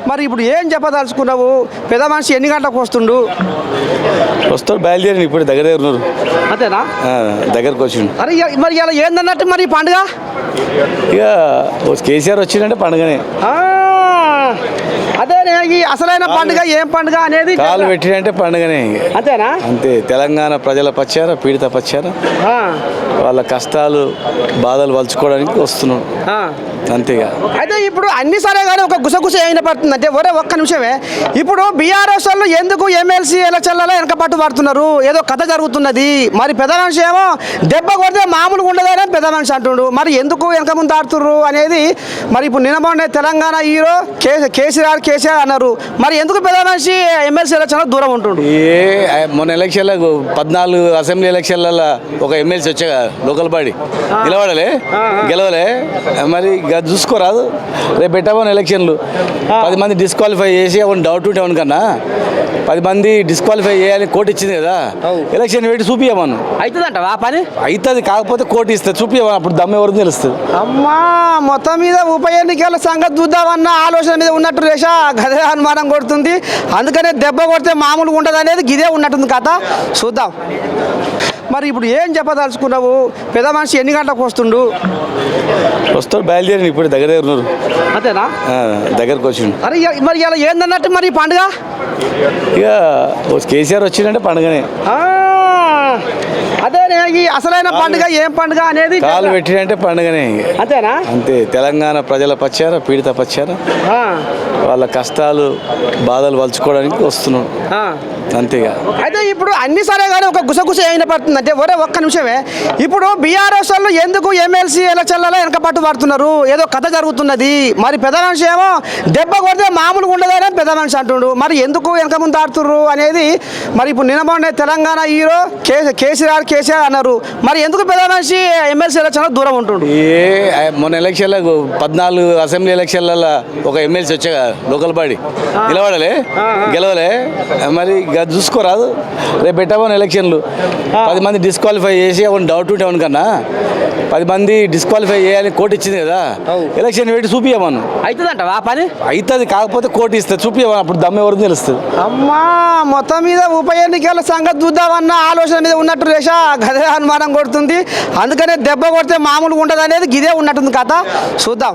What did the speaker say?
మరి ఇప్పుడు ఏం చెప్పదలుచుకున్నావు? పెద్ద మనిషి ఎన్ని గంటలకు వస్తుండు? వస్తారు బయలుదేరి ఇప్పుడు దగ్గర ఉన్నారు. అంతేనా? దగ్గరకు వచ్చిండు. అరే మరి ఇలా ఏందన్నట్టు మరి ఈ పండుగ? ఇక కేసీఆర్ వచ్చిందంటే పండుగనే. అదే ఈ అసలైన పండుగ ఏం పండుగ అనేది కాలు పెట్టినంటే పండుగనే. అంతేనా? అంతే. తెలంగాణ ప్రజల పచ్చార పీడిత పచ్చార వాళ్ళ కష్టాలు బాధలు వలుచుకోవడానికి వస్తున్నాం అంతేగా. అయితే ఇప్పుడు అన్ని సరే కానీ ఒక గుసగుస అయిన పడుతుంది అంటే ఒక్క నిమిషమే. ఇప్పుడు బీఆర్ఎస్ వాళ్ళు ఎందుకు ఎమ్మెల్సీ ఎలక్షన్లలో వెనక పట్టు పడుతున్నారు? ఏదో కథ జరుగుతున్నది. మరి పెద్ద మనిషి ఏమో దెబ్బ కొడితే మామూలుగా ఉండదని పెద్ద మనిషి అంటుండు. మరి ఎందుకు వెనక ముందు ఆడుతుర్రు అనేది మరి ఇప్పుడు నిన్నమొన్న తెలంగాణ హీరో కేసీఆర్ అన్నారు. మరి ఎందుకు పెద్ద మనిషి ఎమ్మెల్సీ ఎలక్షన్లో దూరం ఉంటుండు? మొన్న ఎలక్షన్లకు 14 అసెంబ్లీ ఎలక్షన్లలో ఒక ఎమ్మెల్సీ వచ్చా లోకల్ బాడీ నిలబడలే, గెలవలే. మరి చూసుకోరాదు. రేపు పెట్టామని ఎలక్షన్లు 10 మంది డిస్క్వాలిఫై చేసి అవును డౌట్ ఉంటే కన్నా 10 మంది డిస్క్వాలిఫై చేయాలని కోర్టు ఇచ్చింది కదా. ఎలక్షన్ పెట్టి చూపియమను. అవుతుందంట ఆ పని? అవుతుంది. కాకపోతే కోర్టు ఇస్తుంది, చూపియమని. అప్పుడు దమ్మ ఎవరు తెలుస్తుంది. అమ్మా మొత్తం మీద ఉప ఎన్నికల సంగతి చూద్దామన్న ఆలోచన మీద ఉన్నట్టు రేషా గదే అనుమానం కొడుతుంది. అందుకనే దెబ్బ కొడితే మామూలుగా ఉండదు అనేది గిదే ఉన్నట్టుంది కథ. చూద్దాం. మరి ఇప్పుడు ఏం చెప్పదలుచుకున్నావు? పెద్ద మనిషి ఎన్ని గంటలకు వస్తుండు? వస్తారు బయలుదేరి ఇప్పుడు దగ్గర ఉన్నారు. అంతేనా? దగ్గరకు వచ్చిండు. అరే మరి ఇలా ఏందన్నట్టు మరి ఈ పండుగ? ఇక కేసీఆర్ వచ్చిందంటే పండుగనే. అదే ఈ అసలైన పండుగ ఏం పండుగ అనేది కాలు పెట్టినంటే పండుగనే. అంతేనా? అంతే. తెలంగాణ ప్రజల పచ్చార పీడిత పచ్చార వాళ్ళ కష్టాలు బాధలు వలుచుకోవడానికి వస్తున్నాం అంతేగా. అయితే ఇప్పుడు అన్ని సరే కానీ ఒక గుసగుస అయిన పడుతుంది అంటే ఒక్క నిమిషమే. ఇప్పుడు బీఆర్ఎస్ వాళ్ళు ఎందుకు ఎమ్మెల్సీ ఎలక్షన్లలో వెనక పట్టు పడుతున్నారు? ఏదో కథ జరుగుతున్నది. మరి పెద్ద మనిషి ఏమో దెబ్బ కొడితే మామూలుగా ఉండదని పెద్ద మనిషి అంటుండు. మరి ఎందుకు వెనక ముందు ఆడుతుర్రు అనేది మరి ఇప్పుడు నిన్నమొన్న తెలంగాణ హీరో కేసీఆర్ అన్నారు. మరి ఎందుకు పెద్ద మనిషి ఎమ్మెల్సీ ఎలక్షన్లో దూరం ఉంటుండు? మొన్న ఎలక్షన్లకు 14 అసెంబ్లీ ఎలక్షన్లలో ఒక ఎమ్మెల్సీ వచ్చా లోకల్ బాడీ నిలబడలే, గెలవలే. మరి చూసుకోరాదు. రేపు పెట్టామని ఎలక్షన్లు 10 మంది డిస్క్వాలిఫై చేసి అవును డౌట్ ఉంటే కన్నా 10 మంది డిస్క్వాలిఫై చేయాలని కోర్టు ఇచ్చింది కదా. ఎలక్షన్ పెట్టి చూపియమను. అవుతుందంట ఆ పని? అవుతుంది. కాకపోతే కోర్టు ఇస్తుంది, చూపియమని. అప్పుడు దమ్మ ఎవరు తెలుస్తుంది. అమ్మా మొత్తం మీద ఉప ఎన్నికల సంగతి చూద్దామన్న ఆలోచన మీద ఉన్నట్టు రేషా గదే అనుమానం కొడుతుంది. అందుకనే దెబ్బ కొడితే మామూలుగా ఉండదు అనేది గిదే ఉన్నట్టుంది కథ. చూద్దాం.